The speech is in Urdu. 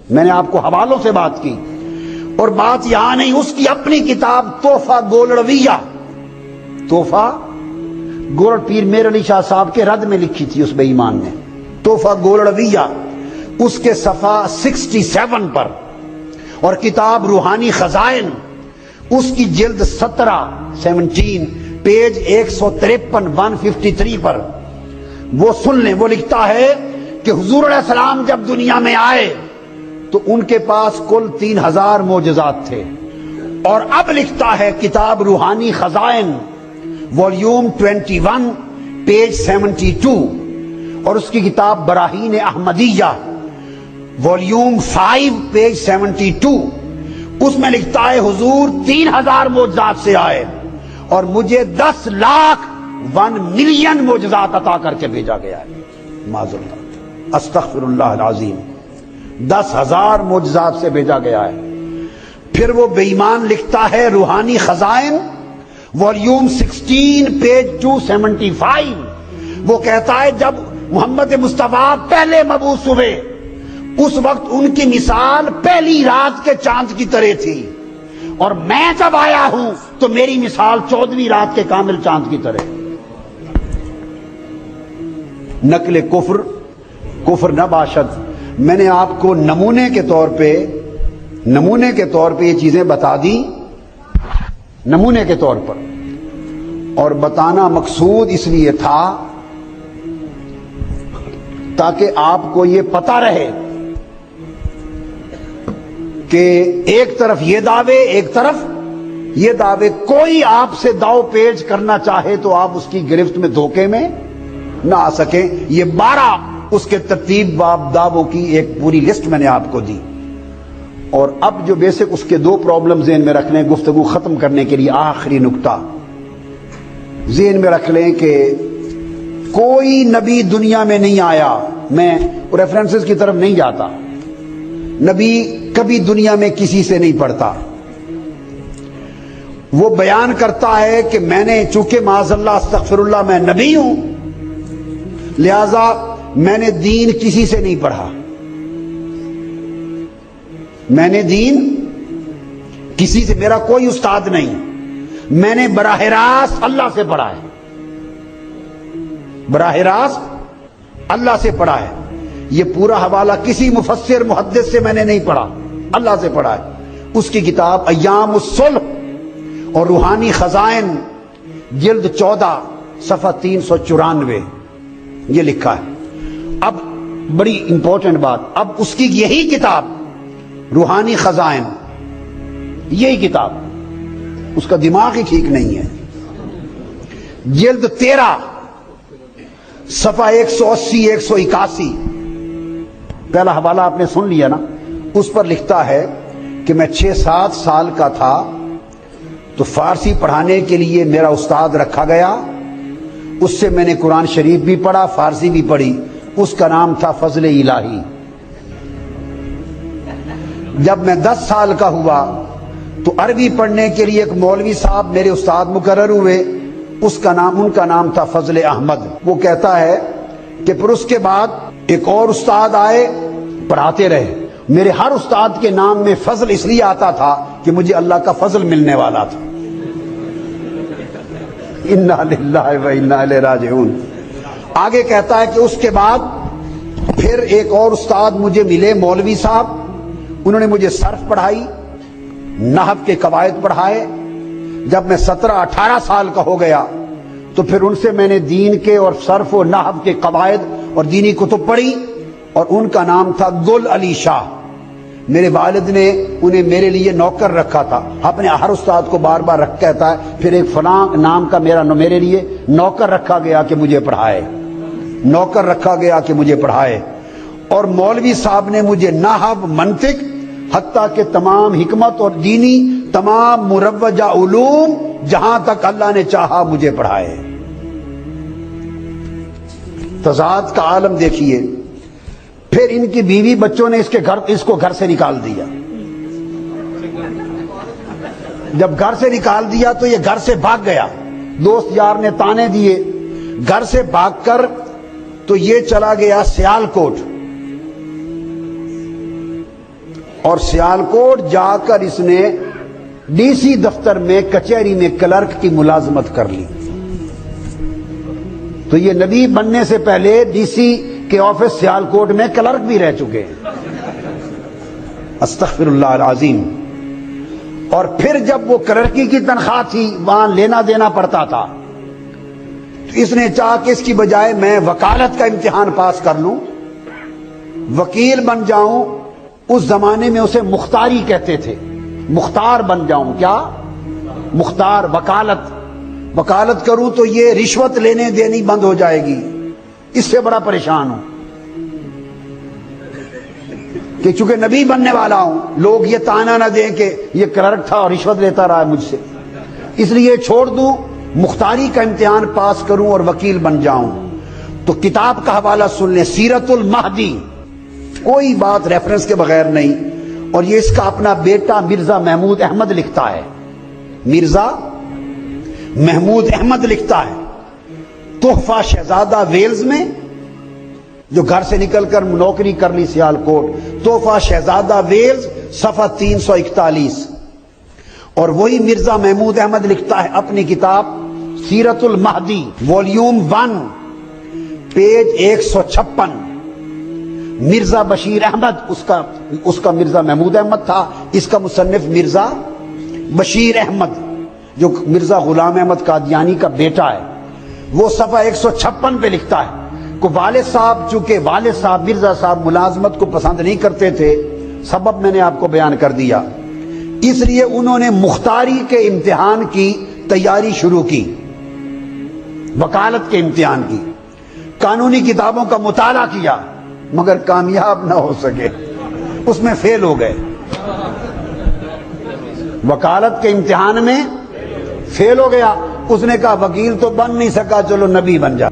میں نے آپ کو حوالوں سے بات کی، اور بات یہاں نہیں، اس کی اپنی کتاب تحفہ گولڑویہ، تحفہ گولڑ پیر میر علی شاہ صاحب کے رد میں لکھی تھی اس بے ایمان نے، تحفہ گولڑویہ، اس کے صفحہ 67 پر، اور کتاب روحانی خزائن اس کی جلد 17 پیج 153 153 پر وہ سن لیں، وہ لکھتا ہے کہ حضور علیہ السلام جب دنیا میں آئے تو ان کے پاس کل 3000 معجزات تھے، اور اب لکھتا ہے کتاب روحانی خزائن والیوم 21 پیج 72، اور اس کی کتاب براہین احمدیہ والیوم 5 پیج 72، اس میں لکھتا ہے حضور 3000 معجزات سے آئے اور مجھے 10 لاکھ 1 ملین معجزات عطا کر کے بھیجا گیا ہے، معذرت استغفر اللہ العظیم، 10,000 معجزات سے بھیجا گیا ہے۔ پھر وہ بے ایمان لکھتا ہے روحانی خزائن والیوم 16 پیج 275، وہ کہتا ہے جب محمد مصطفیٰ پہلے مبعوث ہوئے اس وقت ان کی مثال پہلی رات کے چاند کی طرح تھی، اور میں جب آیا ہوں تو میری مثال 14ویں رات کے کامل چاند کی طرح۔ نقل کفر نہ باشد، میں نے آپ کو نمونے کے طور پہ یہ چیزیں بتا دی، نمونے کے طور پر، اور بتانا مقصود اس لیے تھا تاکہ آپ کو یہ پتہ رہے کہ ایک طرف یہ دعوے، ایک طرف یہ دعوے، کوئی آپ سے داؤ پیچ کرنا چاہے تو آپ اس کی گرفت میں دھوکے میں نہ آ سکیں۔ یہ 12 اس کے ترتیب باب دعووں کی ایک پوری لسٹ میں نے آپ کو دی، اور اب جو بیسک اس کے 2 پرابلم ذہن میں رکھ لیں گفتگو ختم کرنے کے لیے۔ آخری نقطہ ذہن میں رکھ لیں کہ کوئی نبی دنیا میں نہیں آیا، میں ریفرنسز کی طرف نہیں جاتا، نبی کبھی دنیا میں کسی سے نہیں پڑھتا، وہ بیان کرتا ہے کہ میں نے چونکہ معاذ اللہ استغفر اللہ میں نبی ہوں، لہذا میں نے دین کسی سے نہیں پڑھا، میں نے دین کسی سے، میرا کوئی استاد نہیں، میں نے براہ راست اللہ سے پڑھا ہے، براہ راست اللہ سے پڑھا ہے۔ یہ پورا حوالہ کسی مفسر محدث سے میں نے نہیں پڑھا، اللہ سے پڑھا ہے۔ اس کی کتاب ایام الصلح اور روحانی خزائن جلد 14 صفحہ 394 یہ لکھا ہے۔ اب بڑی امپورٹنٹ بات، اب اس کی یہی کتاب روحانی خزائن، یہی کتاب، اس کا دماغ ہی ٹھیک نہیں ہے، جلد 13 صفحہ 180 181، پہلا حوالہ آپ نے سن لیا نا، اس پر لکھتا ہے کہ میں 6-7 سال کا تھا تو فارسی پڑھانے کے لیے میرا استاد رکھا گیا، اس سے میں نے قرآن شریف بھی پڑھا، فارسی بھی پڑھی، اس کا نام تھا فضل الہی۔ جب میں 10 سال کا ہوا تو عربی پڑھنے کے لیے ایک مولوی صاحب میرے استاد مقرر ہوئے، ان کا نام تھا فضل احمد۔ وہ کہتا ہے کہ پھر اس کے بعد ایک اور استاد آئے، پڑھاتے رہے، میرے ہر استاد کے نام میں فضل اس لیے آتا تھا کہ مجھے اللہ کا فضل ملنے والا تھا۔ انا للہ و انا الیہ راجعون۔ آگے کہتا ہے کہ اس کے بعد پھر ایک اور استاد مجھے ملے، مولوی صاحب، انہوں نے مجھے صرف پڑھائی، نحو کے قواعد پڑھائے۔ جب میں 17-18 سال کا ہو گیا تو پھر ان سے میں نے دین کے اور صرف و نحو کے قواعد اور دینی کتب پڑھی، اور ان کا نام تھا گل علی شاہ۔ میرے والد نے انہیں میرے لیے نوکر رکھا تھا، اپنے ہر استاد کو بار بار رکھ کہتا ہے پھر ایک فلاں نام کا میرے لیے نوکر رکھا گیا کہ مجھے پڑھائے، نوکر رکھا گیا کہ مجھے پڑھائے۔ اور مولوی صاحب نے مجھے نحو، منطق، حتیٰ کہ تمام حکمت اور دینی تمام مروجہ علوم جہاں تک اللہ نے چاہا مجھے پڑھائے۔ تضاد کا عالم دیکھیے۔ پھر ان کی بیوی بچوں نے اس کو گھر سے نکال دیا۔ جب گھر سے نکال دیا تو یہ گھر سے بھاگ گیا، دوست یار نے تانے دیے، گھر سے بھاگ کر تو یہ چلا گیا سیال کوٹ۔ اور سیالکوٹ جا کر اس نے ڈی سی دفتر میں کچہری میں کلرک کی ملازمت کر لی. تو یہ نبی بننے سے پہلے ڈی سی کے آفس سیالکوٹ میں کلرک بھی رہ چکے ہیں. استغفر اللہ العظیم. اور پھر جب وہ کلرکی کی تنخواہ تھی وہاں لینا دینا پڑتا تھا تو اس نے چاہا کہ اس کی بجائے میں وکالت کا امتحان پاس کر لوں, وکیل بن جاؤں. اس زمانے میں اسے مختاری کہتے تھے, مختار بن جاؤں. کیا مختار؟ وکالت کروں تو یہ رشوت لینے دینی بند ہو جائے گی, اس سے بڑا پریشان ہوں کہ چونکہ نبی بننے والا ہوں لوگ یہ طعنہ نہ دیں کہ یہ کلرک تھا اور رشوت لیتا رہا ہے مجھ سے, اس لیے چھوڑ دوں, مختاری کا امتحان پاس کروں اور وکیل بن جاؤں. تو کتاب کا حوالہ سن لیں, سیرت المہدی, کوئی بات ریفرنس کے بغیر نہیں. اور یہ اس کا اپنا بیٹا مرزا محمود احمد لکھتا ہے. مرزا محمود احمد لکھتا ہے تحفہ شہزادہ ویلز میں, جو گھر سے نکل کر نوکری کر لی سیالکوٹ. تحفہ شہزادہ ویلز صفحہ 341. اور وہی مرزا محمود احمد لکھتا ہے اپنی کتاب سیرت المہدی والیوم 1 پیج 156. مرزا بشیر احمد اس کا مرزا محمود احمد تھا, اس کا مصنف مرزا بشیر احمد جو مرزا غلام احمد قادیانی کا بیٹا ہے. وہ صفحہ 156 پہ لکھتا ہے کہ والد صاحب, چونکہ والد صاحب مرزا صاحب ملازمت کو پسند نہیں کرتے تھے, سبب میں نے آپ کو بیان کر دیا, اس لیے انہوں نے مختاری کے امتحان کی تیاری شروع کی, وکالت کے امتحان کی. قانونی کتابوں کا مطالعہ کیا مگر کامیاب نہ ہو سکے, اس میں فیل ہو گئے. وکالت کے امتحان میں فیل ہو گیا. اس نے کہا وکیل تو بن نہیں سکا, چلو نبی بن جا.